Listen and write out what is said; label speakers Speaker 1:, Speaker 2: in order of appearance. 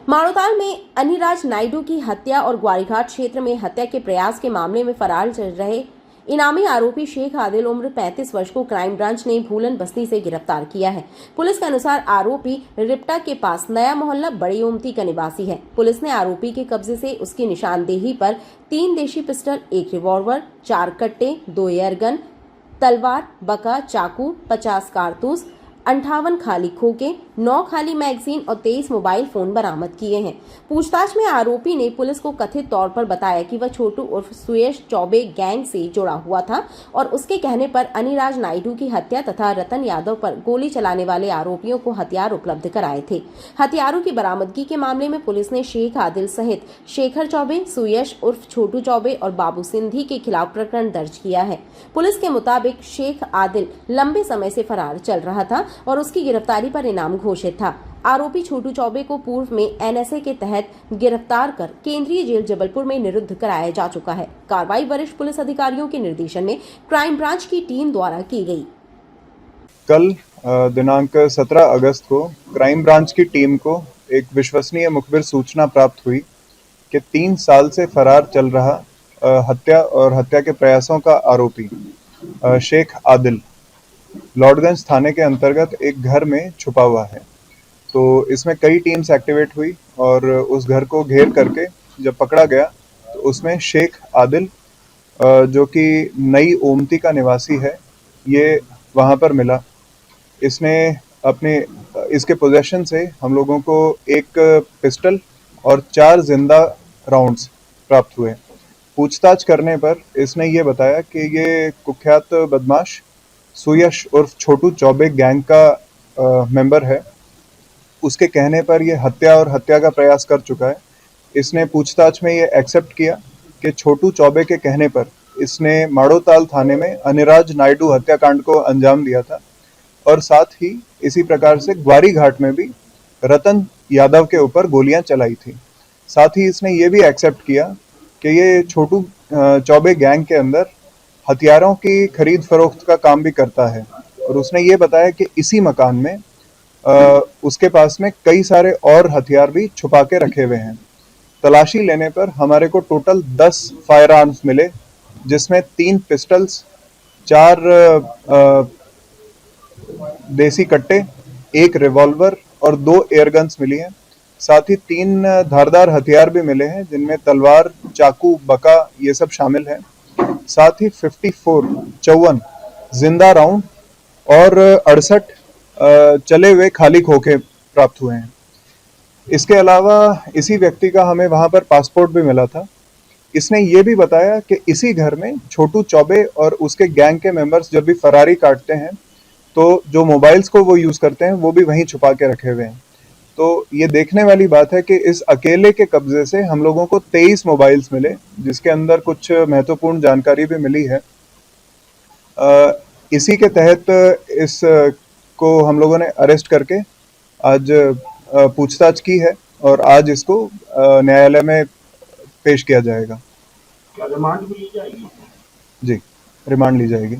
Speaker 1: माड़ोताल में अनिराज नायडू की हत्या और ग्वारीघाट क्षेत्र में हत्या के प्रयास के मामले में फरार चल रहे इनामी आरोपी शेख आदिल उम्र 35 वर्ष को क्राइम ब्रांच ने भूलन बस्ती से गिरफ्तार किया है। पुलिस के अनुसार आरोपी रिप्टा के पास नया मोहल्ला बड़ी ओमती का निवासी है। पुलिस ने आरोपी के कब्जे से उसकी निशानदेही पर 3 देशी पिस्टल, 1 रिवॉल्वर, 4 कट्टे, 2 एयरगन, तलवार, बका, चाकू, 50 कारतूस, 58 खाली खोखे, 9 खाली मैगजीन और 23 मोबाइल फोन बरामद किए हैं। पूछताछ में आरोपी ने पुलिस को कथित तौर पर बताया कि वह छोटू उर्फ सुयश चौबे गैंग से जुड़ा हुआ था और उसके कहने पर अनिराज नायडू की हत्या तथा रतन यादव पर गोली चलाने वाले आरोपियों को हथियार उपलब्ध कराए थे। हथियारों की बरामदगी के मामले में पुलिस ने शेख आदिल सहित शेखर चौबे, सुयश उर्फ छोटू चौबे और बाबू सिंधी के खिलाफ प्रकरण दर्ज किया है। पुलिस के मुताबिक शेख आदिल लंबे समय से फरार चल रहा था और उसकी गिरफ्तारी पर इनाम घोषित था। आरोपी छोटू चौबे को पूर्व में एनएसए के तहत गिरफ्तार कर केंद्रीय जेल जबलपुर में निरुद्ध कराया जा चुका है। कार्रवाई वरिष्ठ पुलिस अधिकारियों के निर्देशन में क्राइम ब्रांच की टीम द्वारा की गई।
Speaker 2: कल दिनांक 17 अगस्त को क्राइम ब्रांच की टीम को एक विश्वसनीय मुखबिर सूचना प्राप्त हुई कि 3 साल से फरार चल रहा हत्या और हत्या के प्रयासों का आरोपी शेख आदिल लॉर्डगंज थाने के अंतर्गत एक घर में छुपा हुआ है। तो इसमें कई टीम्स एक्टिवेट हुई और उस घर को घेर करके जब पकड़ा गया तो उसमें शेख आदिल जो कि नई ओमती का निवासी है, ये वहाँ पर मिला। इसने इसके पोजेशन से हम लोगों को एक पिस्टल और 4 जिंदा राउंड्स प्राप्त हुए। पूछताछ करने पर इसने ये बताया कि ये कुख्यात बदमाश सुयश उर्फ छोटू चौबे गैंग का मेंबर है। उसके कहने पर यह हत्या और हत्या का प्रयास कर चुका है। इसने पूछताछ में ये एक्सेप्ट किया कि छोटू चौबे के कहने पर इसने माड़ोताल थाने में अनिराज नायडू हत्याकांड को अंजाम दिया था और साथ ही इसी प्रकार से ग्वारीघाट में भी रतन यादव के ऊपर गोलियां चलाई थी। साथ ही इसने ये भी एक्सेप्ट किया कि ये छोटू चौबे गैंग के अंदर हथियारों की खरीद फरोख्त का काम भी करता है और उसने ये बताया कि इसी मकान में उसके पास में कई सारे और हथियार भी छुपा के रखे हुए हैं। तलाशी लेने पर हमारे को टोटल 10 फायर आर्म्स मिले, जिसमें 3 पिस्टल्स, 4 देसी कट्टे, 1 रिवॉल्वर और 2 एयरगन्स मिली हैं। साथ ही 3 धारदार हथियार भी मिले हैं, जिनमें तलवार, चाकू, बका ये सब शामिल हैं। साथ ही 54 जिंदा राउंड और 68 चले हुए खाली खोखे प्राप्त हुए हैं। इसके अलावा इसी व्यक्ति का हमें वहां पर पासपोर्ट भी मिला था। इसने ये भी बताया कि इसी घर में छोटू चौबे और उसके गैंग के मेंबर्स जब भी फरारी काटते हैं तो जो मोबाइल्स को वो यूज करते हैं वो भी वहीं छुपा के रखे हुए हैं। तो ये देखने वाली बात है कि इस अकेले के कब्जे से हम लोगों को 23 मोबाइल्स मिले, जिसके अंदर कुछ महत्वपूर्ण जानकारी भी मिली है। इसी के तहत इस को हम लोगों ने अरेस्ट करके आज पूछताछ की है और आज इसको न्यायालय में पेश किया जाएगा।
Speaker 3: रिमांड भी ली जाएगी?
Speaker 2: जी, रिमांड ली जाएगी।